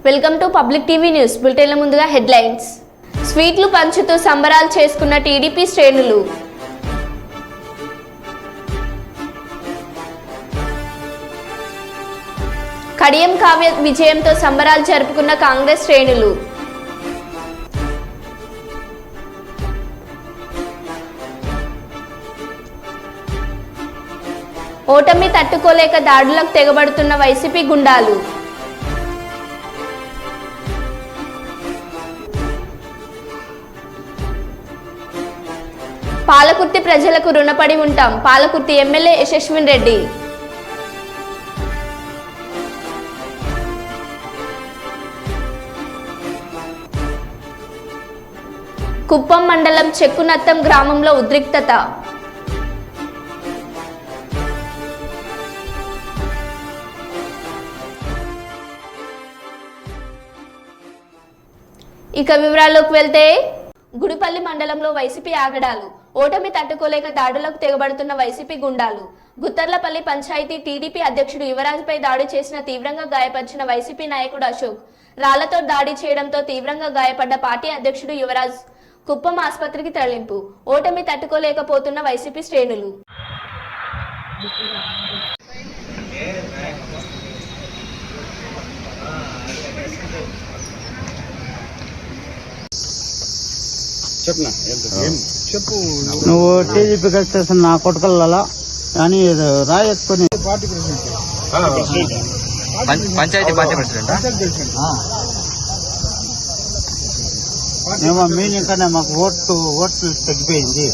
Welcome to public TV news. బులెటిన్ల ముందుగా headlines. స్వీట్లు పంచుతూ సంబరాలు చేసుకున్న టీడీపీ శ్రేణులు. కడియం కావ్య విజయంతో సంబరాలు జరుపుకున్న కాంగ్రెస్ శ్రేణులు. ఓటమి తట్టుకోలేక దాడులకు తెగబడుతున్న వైసీపీ గుండాలు. పాలకుర్తి ప్రజలకు రుణపడి ఉంటాం. పాలకుర్తి ఎమ్మెల్యే యశస్విన్ రెడ్డి. కుప్పం మండలం చెక్కునత్తం గ్రామంలో ఉద్రిక్తత. ఇక వివరాల్లోకి వెళ్తే, గుడిపల్లి మండలంలో వైసీపీ ఆగడాలు. ఓటమి తట్టుకోలేక దాడులకు తెగబడుతున్న వైసీపీ గుండాలు. గుత్తర్లపల్లి పంచాయతీ టీడీపీ అధ్యక్షుడు యువరాజ్పై దాడి చేసిన తీవ్రంగా గాయపరిచిన వైసీపీ నాయకుడు అశోక్. రాళ్లతో దాడి చేయడంతో తీవ్రంగా గాయపడ్డ పార్టీ అధ్యక్షుడు యువరాజ్ కుప్పం ఆసుపత్రికి తరలింపు. ఓటమి తట్టుకోలేకపోతున్న వైసీపీ శ్రేణులు. చెప్పు. నువ్వు టీడీపీ కలిసి నా కొట్టుకల్లా అని రాయెత్తుకొని పంచాయతీ పార్టీ ప్రెసిడెంట్ మేము మీనింకనే మాకు ఓట్లు తగ్గిపోయింది.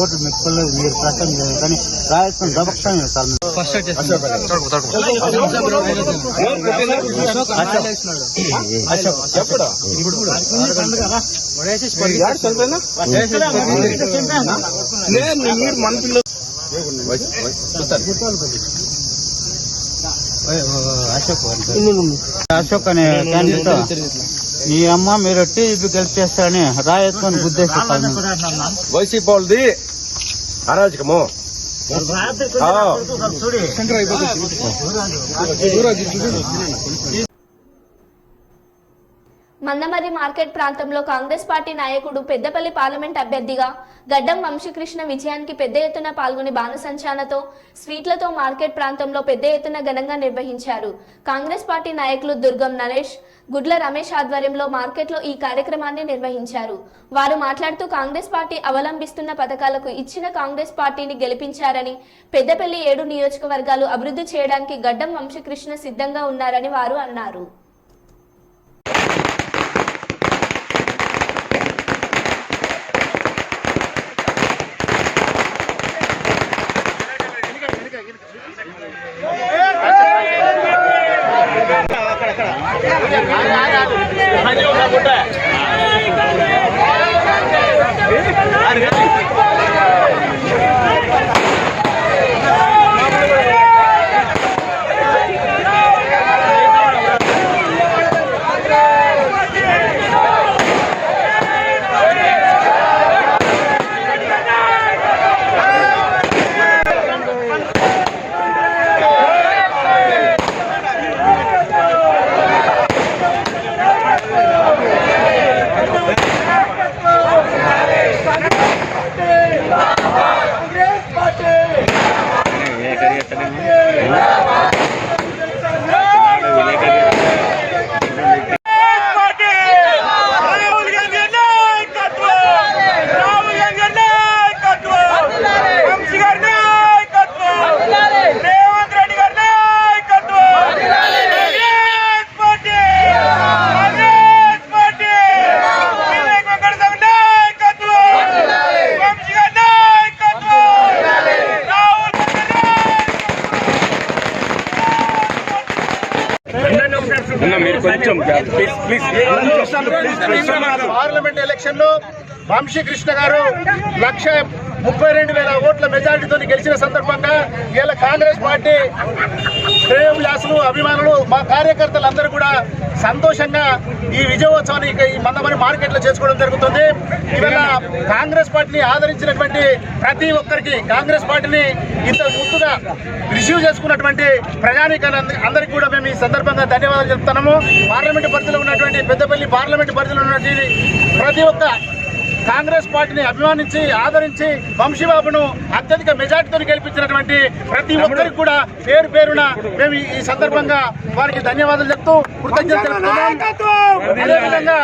ఓట్లు మెక్కుకోలేదు, మీరు ప్రశ్న లేదు కానీ రాయెత్తుకొని దబక్షం సార్. అశోక్ అనే క్యాండిడేట్ నీ అమ్మ మీరు టీడీపీ గెలిచేస్తారని రాయత్వం గుద్దేస్తారు. వైసీపీ వాళ్ళది అరాజకము. మందమర్రి మార్కెట్ ప్రాంతంలో కాంగ్రెస్ పార్టీ నాయకుడు పెద్దపల్లి పార్లమెంట్ అభ్యర్థిగా గడ్డం వంశీకృష్ణ విజయానికి పెద్ద ఎత్తున పాల్గొని బాణసంచాలతో స్వీట్లతో మార్కెట్ ప్రాంతంలో పెద్ద ఎత్తున ఘనంగా నిర్వహించారు. కాంగ్రెస్ పార్టీ నాయకులు దుర్గం నరేష్, గుడ్ల రమేష్ ఆధ్వర్యంలో మార్కెట్లో ఈ కార్యక్రమాన్ని నిర్వహించారు. వారు మాట్లాడుతూ కాంగ్రెస్ పార్టీ అవలంబిస్తున్న పథకాలకు ఇచ్చిన కాంగ్రెస్ పార్టీని గెలిపించారని, పెద్దపల్లి 7 నియోజకవర్గాలు అభివృద్ధి చేయడానికి గడ్డం వంశీకృష్ణ సిద్ధంగా ఉన్నారని వారు అన్నారు. పార్లమెంట్ ఎలక్షన్ లో వంశీకృష్ణ గారు 1,32,000 ఓట్ల మెజారిటీతో గెలిచిన సందర్భంగా ఇలా కాంగ్రెస్ పార్టీ శ్రేయోభిలాసులు అభిమానులు మా కార్యకర్తలందరూ కూడా సంతోషంగా ఈ విజయోత్సవాన్ని ఈ మందమరి మార్కెట్లో చేసుకోవడం జరుగుతుంది. ఇవాళ కాంగ్రెస్ పార్టీని ఆదరించినటువంటి ప్రతి ఒక్కరికి, కాంగ్రెస్ పార్టీని ఇంత ముద్దుగా రిసీవ్ చేసుకున్నటువంటి ప్రజానీకాలందరికీ కూడా మేము ఈ సందర్భంగా ధన్యవాదాలు చెప్తున్నాము. పార్లమెంటు పరిధిలో ఉన్నటువంటి పెద్దపల్లి పార్లమెంటు పరిధిలో ఉన్నటువంటి ప్రతి ఒక్క కాంగ్రెస్ పార్టీని అభిమానించి ఆదరించి వంశీబాబును అత్యధిక మెజార్టీతో గెలిపించినటువంటి ప్రతి ఒక్కరికి కూడా పేరు పేరున మేము ఈ సందర్భంగా వారికి ధన్యవాదాలు చెప్తూ కృతజ్ఞతలు తెలుపుతున్నాం. అదేవిధంగా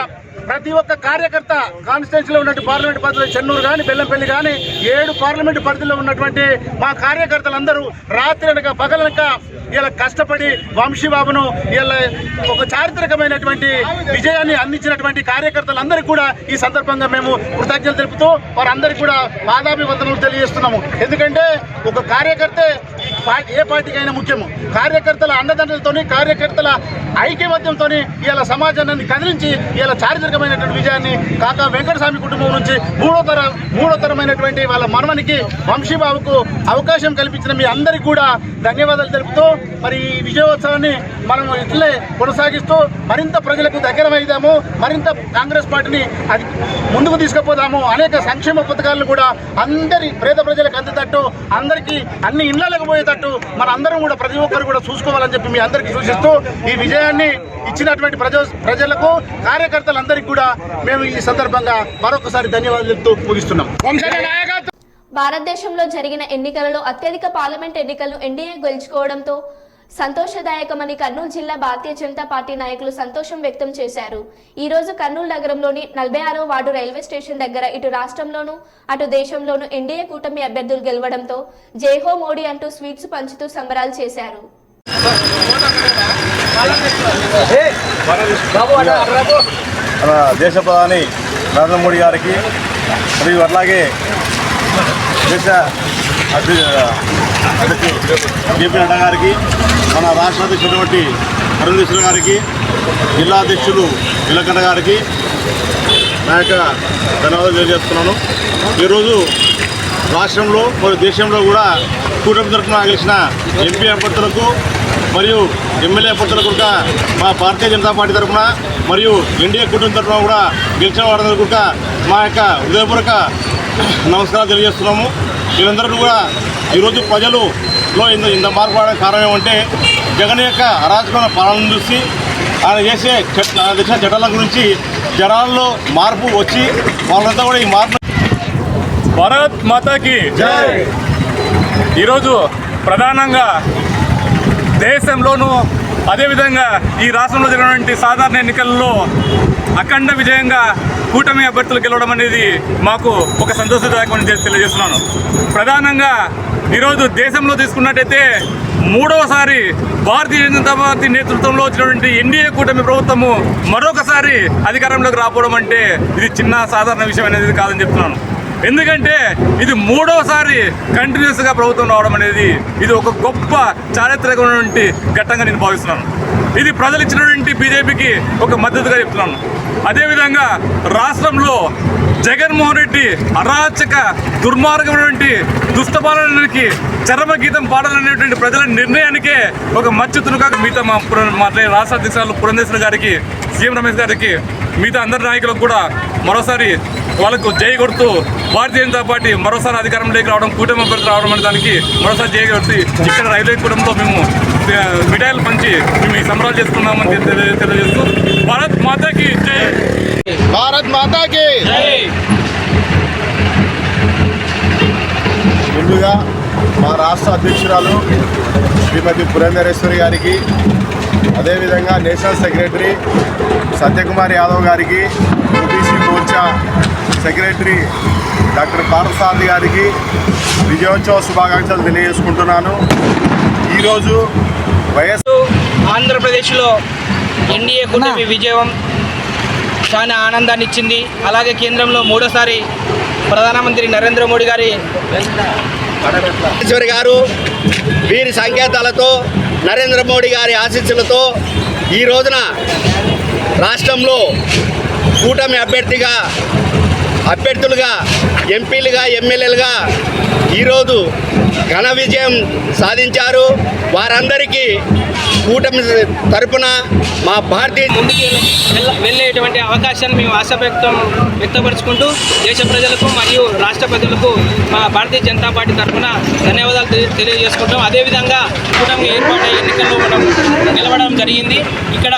ప్రతి ఒక్క కార్యకర్త కాన్స్టిట్యూన్సీలో ఉన్నటువంటి పార్లమెంట్ పరిధిలో చెన్నూరు కానీ బెల్లంపల్లి కానీ 7 పార్లమెంటు పరిధిలో ఉన్నటువంటి మా కార్యకర్తలందరూ రాత్రి అనక పగలనక ఇలా కష్టపడి వంశీబాబును ఇలా ఒక చారిత్రకమైనటువంటి విజయాన్ని అందించినటువంటి కార్యకర్తలందరికీ కూడా ఈ సందర్భంగా మేము కృతజ్ఞతలు తెలుపుతూ వారందరికీ కూడా పాదాభివందనలు తెలియజేస్తున్నాము. ఎందుకంటే ఒక కార్యకర్తే ఏ పార్టీకైనా ముఖ్యము. కార్యకర్తల అండదండలతోని, కార్యకర్తల ఐక్యమత్యంతో ఇలా సమాజాన్ని కదిలించి ఇలా చారిత్రకమైనటువంటి విజయాన్ని కాకా వెంకటస్వామి కుటుంబం నుంచి మూడో తరమైనటువంటి వాళ్ళ మనవనికి వంశీబాబుకు అవకాశం కల్పించిన మీ అందరికీ కూడా ధన్యవాదాలు తెలుపుతూ మరి ఈ విజయోత్సవాన్ని మనం ఇట్లే కొనసాగిస్తూ మరింత ప్రజలకు దగ్గరమైదాము, మరింత కాంగ్రెస్ పార్టీని అది ముందుకు తీసుకుపోదాము. అనేక సంక్షేమ పథకాలను కూడా అందరి పేద ప్రజలకు అందేటట్టు, అందరికీ అన్ని ఇళ్లకు పోయేటట్టు మన అందరం కూడా ప్రతి ఒక్కరు కూడా చూసుకోవాలని చెప్పి మీ అందరికీ సూచిస్తూ ఈ విజయాన్ని ఇచ్చినటువంటి ప్రజలకు కార్యకర్తలందరికీ కూడా మేము ఈ సందర్భంగా మరొకసారి ధన్యవాదాలు చెప్తూ ముగిస్తున్నాం. భారతదేశంలో జరిగిన ఎన్నికలలో అత్యధిక పార్లమెంట్ ఎన్నికలను ఎన్డీఏ గెలుచుకోవడంతో సంతోషదాయకమని కర్నూలు జిల్లా భారతీయ జనతా పార్టీ నాయకులు సంతోషం వ్యక్తం చేశారు. ఈ రోజు కర్నూలు నగరంలోని 46వ వార్డు రైల్వే స్టేషన్ దగ్గర ఇటు రాష్ట్రంలోనూ అటు దేశంలోనూ ఎన్డీఏ కూటమి అభ్యర్థులు గెలవడంతో జై హో మోడీ అంటూ స్వీట్స్ పంచుతూ సంబరాలు చేశారు. మన దేశ ప్రధాని నరేంద్ర మోడీ గారికి మరియు అలాగే దేశ జేపీ నడ్డా గారికి, మన రాష్ట్ర అధ్యక్షుడు అరుణేశ్వర గారికి, జిల్లా అధ్యక్షులు నీలకంఠ గారికి నా యొక్క ధన్యవాదాలు తెలియజేస్తున్నాను. ఈరోజు రాష్ట్రంలో మరియు దేశంలో కూడా కూటమి తరఫున గెలిచిన ఎంపీ అభ్యర్థులకు మరియు ఎమ్మెల్యే అభ్యర్థులకు కూడా మా భారతీయ జనతా పార్టీ తరఫున మరియు ఎన్డీఏ కూటమి తరఫున కూడా గెలిచిన వారందరూ కూడా మా యొక్క హృదయపూర్వక నమస్కారాలు తెలియజేస్తున్నాము. వీళ్ళందరూ కూడా ఈరోజు ప్రజలలో ఇంత మార్పు రావడానికి కారణం ఏమంటే జగన్ యొక్క అరాచకమైన పాలన చూసి ఆయన చేసే చట్టాల గురించి జనాల్లో మార్పు వచ్చి వాళ్ళంతా కూడా ఈ మార్పు. భారత్ మాతాకి జై. ఈరోజు ప్రధానంగా దేశంలోనూ అదేవిధంగా ఈ రాష్ట్రంలో జరిగినటువంటి సాధారణ ఎన్నికల్లో అఖండ విజయంగా కూటమి అభ్యర్థులు గెలవడం అనేది మాకు ఒక సంతోషదాయకమని తెలియజేస్తున్నాను. ప్రధానంగా ఈరోజు దేశంలో తీసుకున్నట్టయితే 3వసారి భారతీయ జనతా పార్టీ నేతృత్వంలో వచ్చినటువంటి ఎన్డీఏ కూటమి ప్రభుత్వము మరొకసారి అధికారంలోకి రాకపోవడం అంటే ఇది చిన్న సాధారణ విషయం అనేది కాదని చెప్తున్నాను. ఎందుకంటే ఇది 3వసారి కంటిన్యూస్గా ప్రభుత్వం రావడం అనేది ఇది ఒక గొప్ప చారిత్రకమైనటువంటి ఘట్టంగా నేను భావిస్తున్నాను. ఇది ప్రజలు ఇచ్చినటువంటి బీజేపీకి ఒక మద్దతుగా చెప్తున్నాను. అదేవిధంగా రాష్ట్రంలో జగన్మోహన్ రెడ్డి అరాచక దుర్మార్గమైనటువంటి దుష్టపాలనకి చరమగీతం పాడాలనేటువంటి ప్రజల నిర్ణయానికే ఒక మచ్చుతునుగా మిగతా మా రాష్ట్ర అధ్యక్షులు పురంధేశ్వర గారికి, సీఎం రమేష్ గారికి, మిగతా అందరి నాయకులకు కూడా మరోసారి వాళ్ళకు జై కొడుతూ భారతీయ జనతా పార్టీ మరోసారి అధికారంలోకి రావడం, కూటమి అభ్యర్థి రావడం అనే దానికి మరోసారి జై కొడుతూ ఇక్కడ రైల్వే కూటమితో మేము మిఠాయిలు పంచి మేము ఈ సంబరాలు చేసుకున్నామని తెలియజేస్తూ భారత్ మాతాకి జై. భారత్ మాతాకి జై. ముందుగా మా రాష్ట్ర అధ్యక్షురాలు శ్రీమతి పురంధరేశ్వరి గారికి, అదేవిధంగా నేషనల్ సెక్రటరీ సత్యకుమార్ యాదవ్ గారికి, OBC Morcha secretary doctor Parthasarathi గారికి విజయోత్సవ శుభాకాంక్షలు తెలియజేసుకుంటున్నాను. ఈరోజు ఆంధ్రప్రదేశ్లో ఎన్డీఏ కూటమి విజయం చాలా ఆనందాన్ని ఇచ్చింది. అలాగే కేంద్రంలో 3వసారి ప్రధానమంత్రి నరేంద్ర మోడీ గారు వీరి సంకేతాలతో నరేంద్ర మోడీ గారి ఆశీస్సులతో ఈ రోజున రాష్ట్రంలో కూటమి అభ్యర్థులుగా ఎంపీలుగా ఎమ్మెల్యేలుగా ఈరోజు ఘన విజయం సాధించారు. వారందరికీ కూటమి తరపున మా భారతీయ ముందుకు వెళ్ళేటువంటి అవకాశాన్ని మేము వ్యక్తపరుచుకుంటూ దేశ ప్రజలకు మరియు రాష్ట్ర ప్రజలకు మా భారతీయ జనతా పార్టీ తరఫున ధన్యవాదాలు తెలియజేసుకుంటాం. అదేవిధంగా కూటమి ఏర్పాటు ఎన్నికల్లో మనం నిలవడం జరిగింది. ఇక్కడ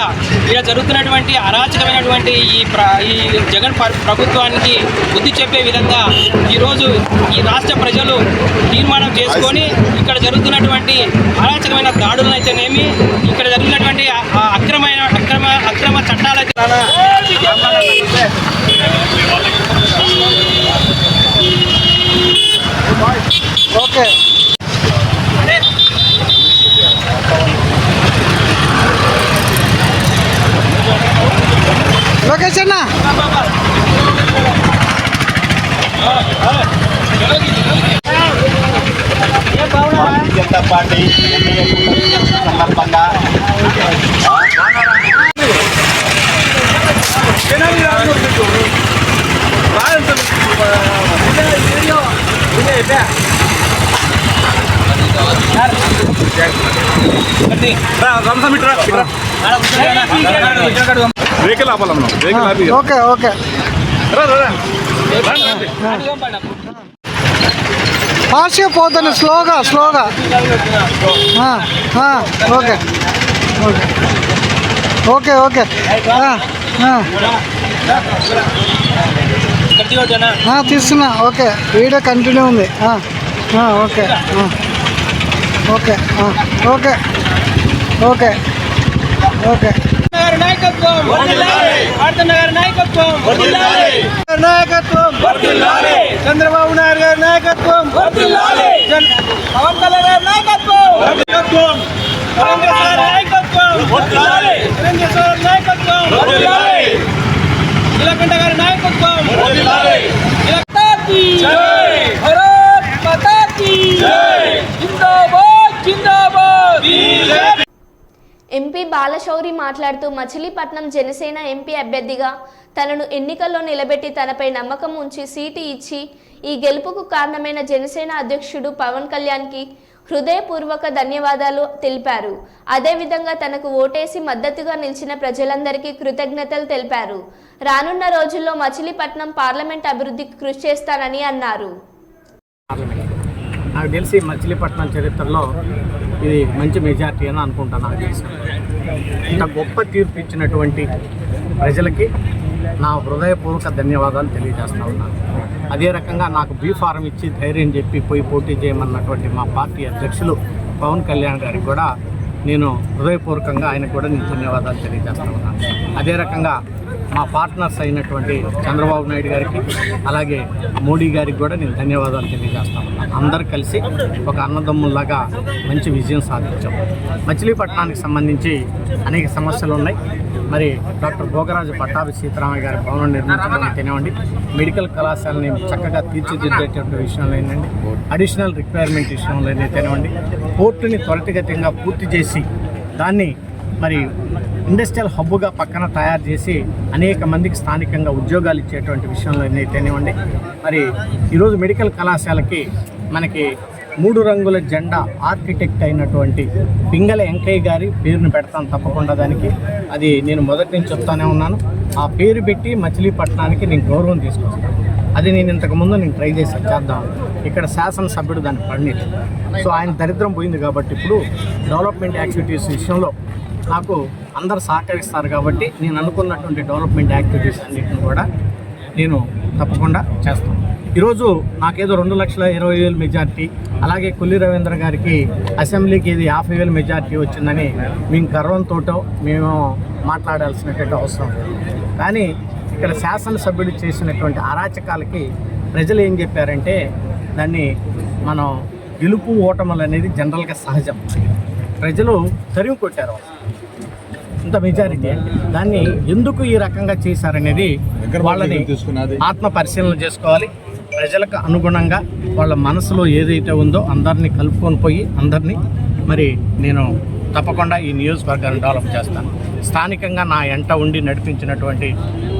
జరుగుతున్నటువంటి అరాచకమైనటువంటి ఈ జగన్ ప్రభుత్వానికి బుద్ధి చెప్పే విధంగా ఈరోజు ఈ రాష్ట్ర ప్రజలు తీర్మానం చేసుకొని ఇక్కడ జరుగుతున్నటువంటి అరాచకమైన దాడులను అయితేనేమి, ఇక్కడ జరుగుతున్నటువంటి అక్రమ చట్టాలైతే okay location Bharatiya Janata party MLA సందర్భంగా ఓకే ఓకే ఫాస్ట్గా పోతాను, స్లోగా ఓకే ఓకే ఓకే తీస్తున్నా. ఓకే వీడియో కంటిన్యూ ఉంది. Okay okay okay okay okay నాయకత్వం చంద్రబాబు నాయుడు గారి నాయకత్వం, పవన్ కళ్యాణ్ గారి నాయకత్వం, నీలకంఠ గారి నాయకత్వం. ఎంపీ బాలశౌరి మాట్లాడుతూ మచిలీపట్నం జనసేన ఎంపీ అభ్యర్థిగా తనను ఎన్నికల్లో నిలబెట్టి తనపై నమ్మకం ఉంచి సీటు ఇచ్చి ఈ గెలుపుకు కారణమైన జనసేన అధ్యక్షుడు పవన్ కళ్యాణ్కి హృదయపూర్వక ధన్యవాదాలు తెలిపారు. అదేవిధంగా తనకు ఓటేసి మద్దతుగా నిలిచిన ప్రజలందరికీ కృతజ్ఞతలు తెలిపారు. రానున్న రోజుల్లో మచిలీపట్నం పార్లమెంట్ అభివృద్ధికి కృషి చేస్తానని అన్నారు. నాకు తెలిసి మచిలీపట్నం చరిత్రలో ఇది మంచి మెజార్టీ అని అనుకుంటాను. నాకు తెలిసి ఇంత గొప్ప తీర్పు ఇచ్చినటువంటి ప్రజలకి నా హృదయపూర్వక ధన్యవాదాలు తెలియజేస్తా ఉన్నాను. అదే రకంగా నాకు బీ ఫారం ఇచ్చి ధైర్యం చెప్పి పోటీ చేయమన్నటువంటి మా పార్టీ అధ్యక్షులు పవన్ కళ్యాణ్ గారికి కూడా నేను హృదయపూర్వకంగా ఆయనకు కూడా నేను ధన్యవాదాలు తెలియజేస్తా ఉన్నాను. అదే రకంగా మా పార్ట్నర్స్ అయినటువంటి చంద్రబాబు నాయుడు గారికి అలాగే మోడీ గారికి కూడా నేను ధన్యవాదాలు తెలియజేస్తా ఉన్నాను. అందరు కలిసి ఒక అన్నదమ్ముల్లాగా మంచి విజయం సాధించాం. మచిలీపట్నానికి సంబంధించి అనేక సమస్యలు ఉన్నాయి. మరి డాక్టర్ భోగరాజు పట్టాభి సీతారామయ్య గారి భవనం నిర్మించడం తినవండి, మెడికల్ కళాశాలని చక్కగా తీర్చిదిద్దేటువంటి విషయంలో ఏంటండి, అడిషనల్ రిక్వైర్మెంట్ విషయంలో తినవండి, పోర్టుని త్వరితగతిగా పూర్తి చేసి దాన్ని మరి ఇండస్ట్రియల్ హబ్గా పక్కన తయారు చేసి అనేక మందికి స్థానికంగా ఉద్యోగాలు ఇచ్చేటువంటి విషయంలో అయితేనివ్వండి. మరి ఈరోజు మెడికల్ కళాశాలకి మనకి 3 రంగుల జెండా ఆర్కిటెక్ట్ అయినటువంటి పింగళ వెంకయ్య గారి పేరును పెడతాను తప్పకుండా. దానికి అది నేను మొదటి నుంచి చెప్తానే ఉన్నాను. ఆ పేరు పెట్టి మచిలీపట్నానికి నేను గౌరవం తీసుకొస్తాను. అది నేను ఇంతకుముందు ట్రై చేద్దాం. ఇక్కడ శాసనసభ్యుడు దాన్ని పడినట్టు. సో ఆయన దరిద్రం పోయింది కాబట్టి ఇప్పుడు డెవలప్మెంట్ యాక్టివిటీస్ విషయంలో నాకు అందరు సహకరిస్తారు కాబట్టి నేను అనుకున్నటువంటి డెవలప్మెంట్ యాక్టివిటీస్ అన్నింటిని కూడా నేను తప్పకుండా చేస్తాను. ఈరోజు నాకేదో 2,20,000 మెజార్టీ, అలాగే కొల్లి రవీంద్ర గారికి అసెంబ్లీకి ఇది 50,000 మెజార్టీ వచ్చిందని మేము గర్వంతో మేము మాట్లాడాల్సినటువంటి అవసరం లేదు. కానీ ఇక్కడ శాసనసభ్యుడు చేసినటువంటి అరాచకాలకి ప్రజలు ఏం చెప్పారంటే దాన్ని మనం గెలుపు ఓటములు అనేది జనరల్గా సహజం. ప్రజలు తరిమి కొట్టారు ఇంత మెజారిటీ. దాన్ని ఎందుకు ఈ రకంగా చేశారనేది వాళ్ళని ఆత్మ పరిశీలన చేసుకోవాలి. ప్రజలకు అనుగుణంగా వాళ్ళ మనసులో ఏదైతే ఉందో అందరినీ కలుపుకొని పోయి అందరినీ మరి నేను తప్పకుండా ఈ నియోజకవర్గాన్ని డెవలప్ చేస్తాను. స్థానికంగా నా ఎంట ఉండి నడిపించినటువంటి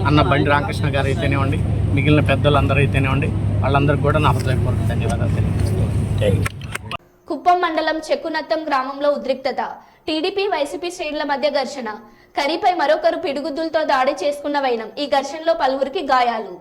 అన్న బండి రామకృష్ణ గారు అయితేనేవ్వండి, మిగిలిన పెద్దలందరూ అయితేనేవ్వండి, వాళ్ళందరికీ కూడా నా హృదయపూర్వక ధన్యవాదాలు తెలియజేస్తాను. కుప్పం మండలం చెక్కునత్తం గ్రామంలో ఉద్రిక్తత. టీడీపీ వైసీపీ శ్రేణుల మధ్య ఘర్షణ. కరీపై మరొకరు పిడుగుద్దులతో దాడి చేసుకున్న వైనం. ఈ ఘర్షణలో పలువురికి గాయాలు.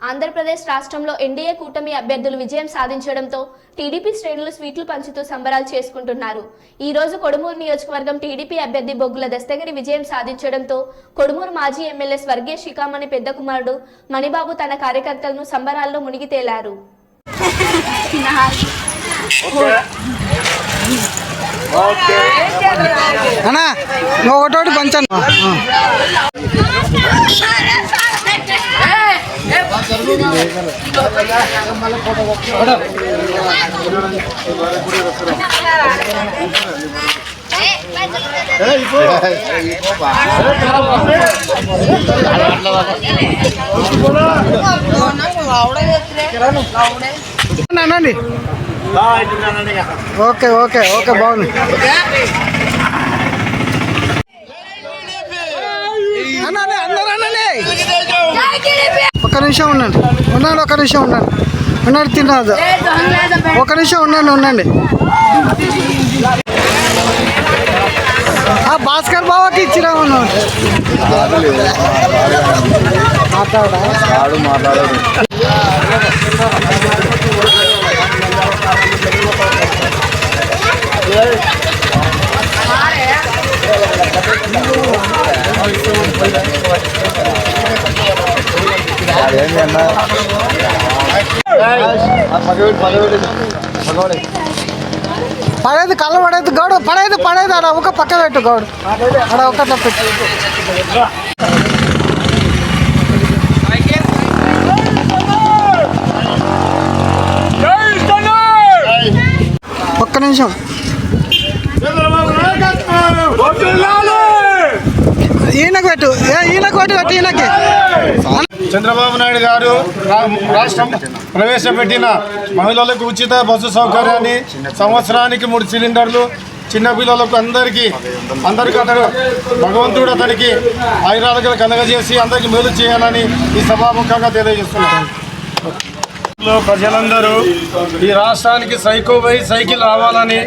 ఆంధ్రప్రదేశ్ రాష్ట్రంలో ఎన్డీఏ కూటమి అభ్యర్థులు విజయం సాధించడంతో టీడీపీ శ్రేణులు స్వీట్లు పంచుతూ సంబరాలు చేసుకుంటున్నారు. ఈ రోజు కొడుమూరు నియోజకవర్గం టీడీపీ అభ్యర్థి బొగ్గుల దస్తగిరి విజయం సాధించడంతో కొడుమూరు మాజీ ఎమ్మెల్యే స్వర్గీయ శిఖామణి పెద్ద కుమారుడు మణిబాబు తన కార్యకర్తలను సంబరాల్లో మునిగి తేలారు. అన్నా నువ్వు ఒకటోటి పంచాను. అనండి. ఓకే ఓకే ఓకే బాగుంది. ఒక్క నిమిషం ఉండండి ఒక్క నిమిషం ఉండండి తినదు. ఒక నిమిషం ఉండండి. భాస్కర్ బాబాకి ఇచ్చిరామన్నా మాట్లాడాడు. పడేది కళ్ళు పడేది గౌడు పడేది అక్కడ ఒక పక్క పెట్టు గౌడు అక్కడ ఒక పెట్టు. ఒక్క నిమిషం ఈయనకు పెట్టు ఈయనకి. చంద్రబాబు నాయుడు గారు రాష్ట్రం ప్రవేశపెట్టిన మహిళలకు ఉచిత బస్సు సౌకర్యాన్ని, సంవత్సరానికి 3 సిలిండర్లు, చిన్నపిల్లలకు అందరికీ అతడు భగవంతుడు అతడికి ఆయురారోగ్యాలు కలగజేసి అందరికీ మేలు చేయాలని ఈ సభాముఖంగా తెలియజేస్తున్నాను. ప్రజలందరూ ఈ రాష్ట్రానికి సైకిల్ రావాలని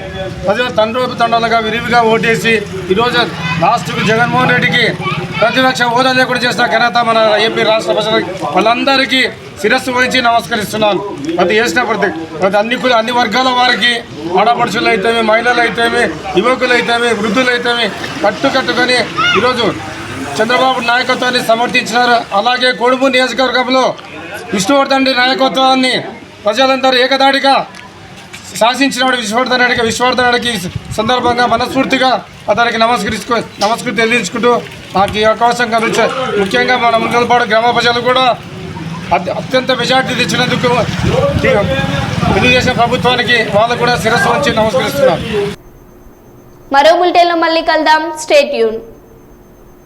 ప్రజలు తండోపతండాలుగా విరివిగా ఓటేసి ఈరోజు లాస్ట్కు జగన్మోహన్ రెడ్డికి ప్రతిపక్ష హోదా లేకుండా చేసిన ఘనత మన ఏపీ రాష్ట్ర ప్రజలకు వాళ్ళందరికీ శిరస్సు వహించి నమస్కరిస్తున్నాను. ప్రతి చేసిన ప్రతి అన్ని వర్గాల వారికి ఆడపడుచులు అయితేమి, మహిళలు అయితేమి, యువకులు అయితేమి, వృద్ధులు అయితేమి కట్టుకొని ఈరోజు చంద్రబాబు నాయకత్వాన్ని సమర్థించినారు. అలాగే కొడుమూరు నియోజకవర్గంలో విష్ణువర్ధన్ రెడ్డి నాయకత్వాన్ని ప్రజలందరూ ఏకదాడిగా శాసించినాడు. విశ్వవర్ధన్ రెడ్డికి సందర్భంగా మనస్ఫూర్తిగా అతనికి నమస్కృతి తెలియజుకుంటూ నాకు ఈ అవకాశం కల్పించారు. ముఖ్యంగా మన ముంగల్పాడు గ్రామ ప్రజలు కూడా అత్యంత మెజార్టీ తెచ్చినందుకు తెలుగుదేశం ప్రభుత్వానికి వాళ్ళు కూడా శిరస్సు వంచి నమస్కరిస్తున్నారు. మరో బులెటిన్లో మళ్ళీ కలుద్దాం. Stay tune.